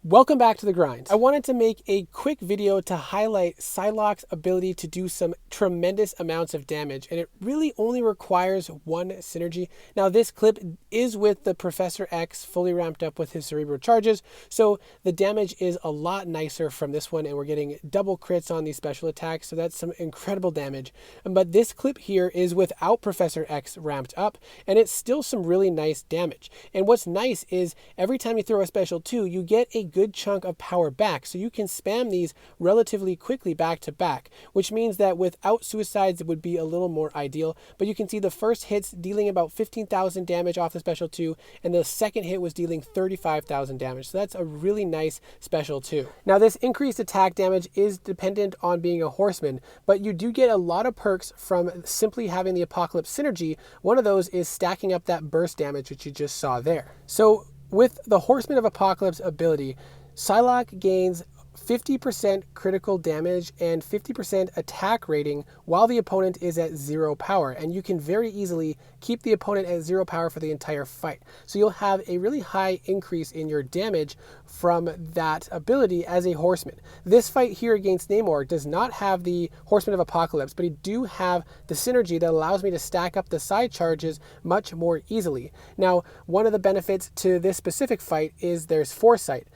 Welcome back to The Grind. I wanted to make a quick video to highlight Psylocke's ability to do some tremendous amounts of damage, and it really only requires one synergy. Now this clip is with the Professor X fully ramped up with his cerebral charges, so the damage is a lot nicer from this one, and we're getting double crits on these special attacks, so that's some incredible damage. But this clip here is without Professor X ramped up, and it's still some really nice damage. And what's nice is every time you throw a special 2, you get a good chunk of power back, so you can spam these relatively quickly back to back, which means that without suicides it would be a little more ideal. But you can see the first hits dealing about 15,000 damage off the special 2, and the second hit was dealing 35,000 damage, so that's a really nice special 2. Now this increased attack damage is dependent on being a Horseman, but you do get a lot of perks from simply having the Apocalypse synergy. One of those is stacking up that burst damage, which you just saw there. So with the Horseman of Apocalypse ability, Psylocke gains 50% critical damage and 50% attack rating while the opponent is at 0 power, and you can very easily keep the opponent at 0 power for the entire fight. So you'll have a really high increase in your damage from that ability as a Horseman. This fight here against Namor does not have the Horseman of Apocalypse, but he do have the synergy that allows me to stack up the side charges much more easily. Now, one of the benefits to this specific fight is there's foresight.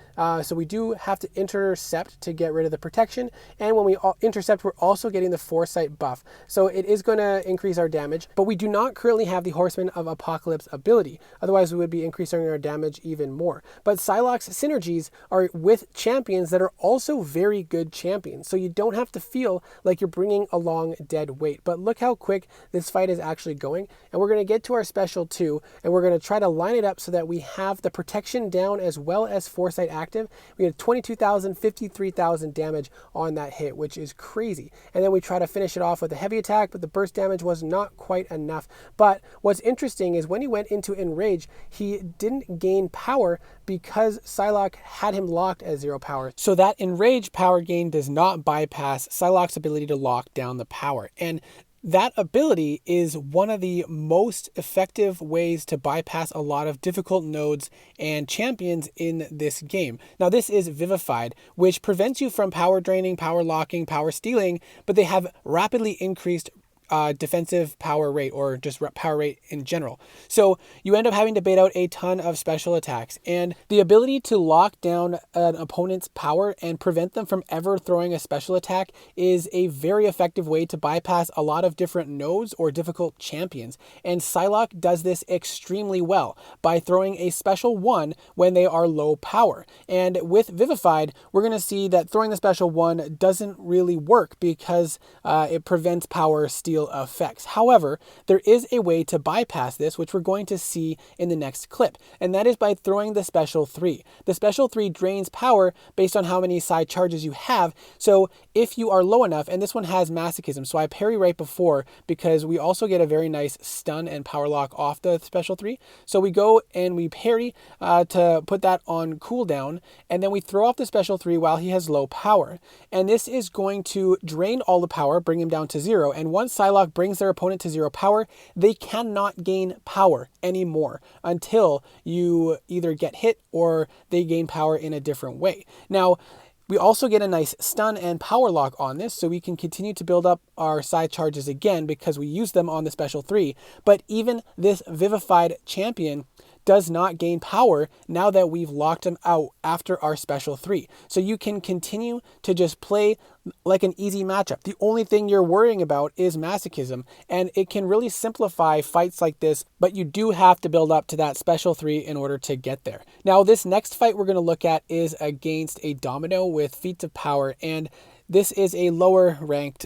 So we do have to intercept to get rid of the protection, and when we intercept, we're also getting the foresight buff. So it is going to increase our damage, but we do not currently have the Horseman of Apocalypse ability. Otherwise, we would be increasing our damage even more. But Psylocke's synergies are with champions that are also very good champions, so you don't have to feel like you're bringing along dead weight. But look how quick this fight is actually going, and we're going to get to our special 2, and we're going to try to line it up so that we have the protection down as well as foresight active. We had 22,000, 53,000 damage on that hit, which is crazy. And then we try to finish it off with a heavy attack, but the burst damage was not quite enough. But what's interesting is when he went into Enrage, he didn't gain power because Psylocke had him locked at 0 power. So that Enrage power gain does not bypass Psylocke's ability to lock down the power. And that ability is one of the most effective ways to bypass a lot of difficult nodes and champions in this game. Now this is Vivified, which prevents you from power draining, power locking, power stealing, but they have rapidly increased defensive power rate, or just power rate in general. So you end up having to bait out a ton of special attacks, and the ability to lock down an opponent's power and prevent them from ever throwing a special attack is a very effective way to bypass a lot of different nodes or difficult champions. And Psylocke does this extremely well by throwing a special 1 when they are low power. And with Vivified, we're going to see that throwing the special 1 doesn't really work because it prevents power steal effects. However, there is a way to bypass this, which we're going to see in the next clip, and that is by throwing the special 3. The special 3 drains power based on how many side charges you have, so if you are low enough, and this one has masochism, so I parry right before because we also get a very nice stun and power lock off the special 3. So we go and we parry to put that on cooldown, and then we throw off the special 3 while he has low power. And this is going to drain all the power, bring him down to 0, and once Psylocke brings their opponent to 0 power, they cannot gain power anymore until you either get hit or they gain power in a different way. Now, we also get a nice stun and power lock on this, so we can continue to build up our side charges again because we use them on the special 3. But even this Vivified champion does not gain power now that we've locked him out after our special 3. So you can continue to just play like an easy matchup. The only thing you're worrying about is masochism, and it can really simplify fights like this, but you do have to build up to that special 3 in order to get there. Now, this next fight we're going to look at is against a Domino with Feats of Power, and this is a lower ranked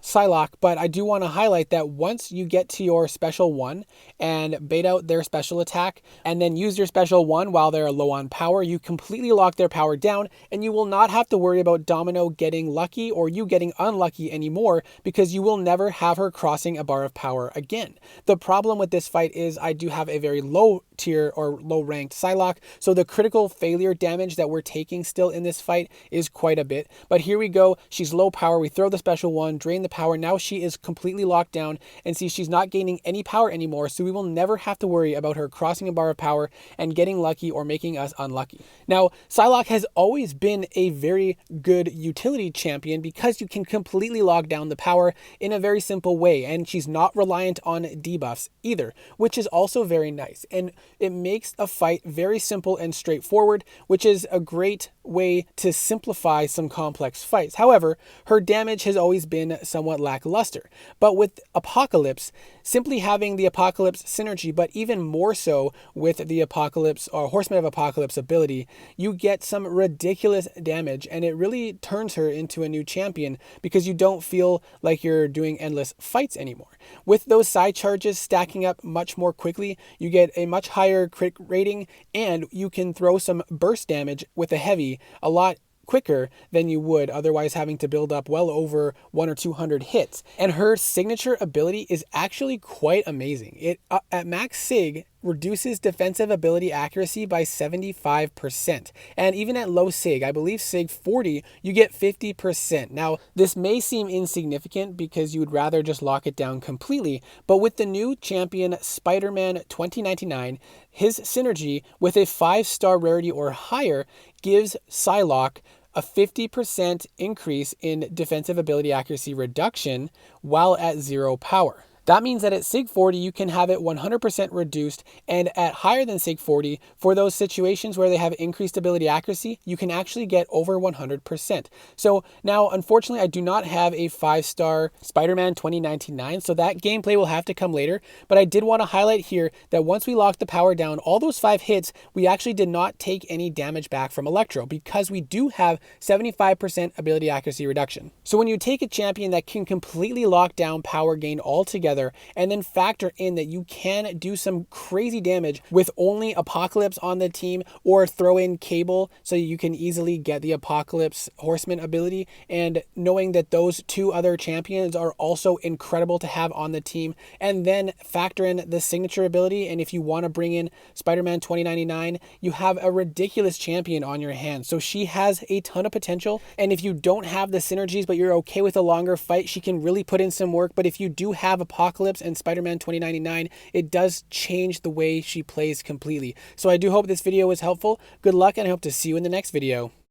Psylocke, but I do want to highlight that once you get to your special 1 and bait out their special attack and then use your special 1 while they're low on power, you completely lock their power down, and you will not have to worry about Domino getting lucky or you getting unlucky anymore because you will never have her crossing a bar of power again. The problem with this fight is I do have a very low tier or low ranked Psylocke, so the critical failure damage that we're taking still in this fight is quite a bit. But here we go, she's low power, we throw the special 1, drain the power, now she is completely locked down, and see, she's not gaining any power anymore, so we will never have to worry about her crossing a bar of power and getting lucky or making us unlucky. Now, Psylocke has always been a very good utility champion because you can completely lock down the power in a very simple way, and she's not reliant on debuffs either, which is also very nice, and it makes a fight very simple and straightforward, which is a great way to simplify some complex fights. However, her damage has always been somewhat lackluster, but with Apocalypse, simply having the Apocalypse synergy, but even more so with the Apocalypse or Horseman of Apocalypse ability, you get some ridiculous damage, and it really turns her into a new champion because you don't feel like you're doing endless fights anymore. With those side charges stacking up much more quickly, you get a much higher crit rating, and you can throw some burst damage with a heavy a lot quicker than you would otherwise, having to build up well over 100 or 200 hits. And her signature ability is actually quite amazing. It at max sig reduces defensive ability accuracy by 75%. And even at low sig, I believe sig 40, you get 50%. Now, this may seem insignificant because you would rather just lock it down completely, but with the new champion Spider-Man 2099, his synergy with a 5-star rarity or higher gives Psylocke a 50% increase in defensive ability accuracy reduction while at 0 power. That means that at sig 40, you can have it 100% reduced, and at higher than sig 40, for those situations where they have increased ability accuracy, you can actually get over 100%. So now, unfortunately, I do not have a 5-star Spider-Man 2099, so that gameplay will have to come later, but I did want to highlight here that once we locked the power down, all those 5 hits, we actually did not take any damage back from Electro because we do have 75% ability accuracy reduction. So when you take a champion that can completely lock down power gain altogether, and then factor in that you can do some crazy damage with only Apocalypse on the team, or throw in Cable so you can easily get the Apocalypse Horseman ability, and knowing that those 2 other champions are also incredible to have on the team, and then factor in the signature ability, and if you want to bring in Spider-Man 2099, you have a ridiculous champion on your hands. So she has a ton of potential, and if you don't have the synergies but you're okay with a longer fight, she can really put in some work. But if you do have Apocalypse and Spider-Man 2099, it does change the way she plays completely. So I do hope this video was helpful. Good luck, and I hope to see you in the next video.